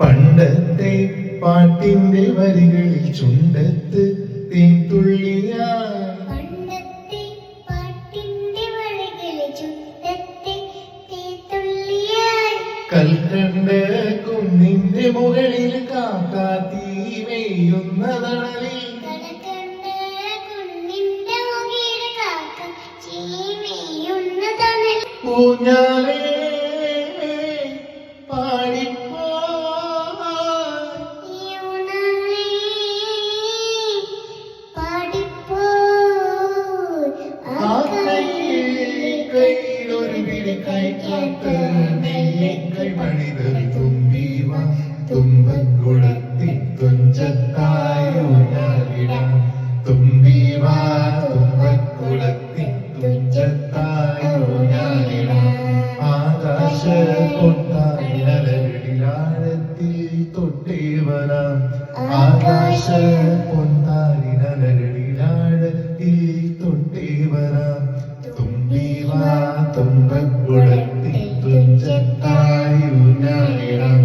പണ്ടത്തെ പാട്ടിന്റെ വരികളിൽ ചുണ്ടത്ത് തേൻ തുള്ളിയാ കൽക്കണ്ട കുന്നിന്റെ മുകളിൽ കാക്കാത്തീ വെയ്യുന്ന തണലിൽ ഊഞ്ഞാലേ പാടിപ്പോ കൈയിലൊരു പിടി കൈക്കാട്ട് നെല്ലിക്കൈ മണിതറി തുമ്പീവ തുമ്പക്കുളത്തി തുഞ്ചത്തായൂഞ്ഞാലിടാം തുമ്പീവ തുമ്പക്കുളത്തി തുഞ്ചത്തായൂഞ്ഞാലിടാം ആകാശ പൊട്ടാരിനലകളിലാഴത്തിൽ തൊട്ടേവനാം ആകാശ പൊട്ടാരിനലകളിലാഴത്തിൽ തൊട്ടേവനാം തുമ്പീവ തുമ്പക്കുളത്തി തുഞ്ചത്തായൂഞ്ഞാലിടാം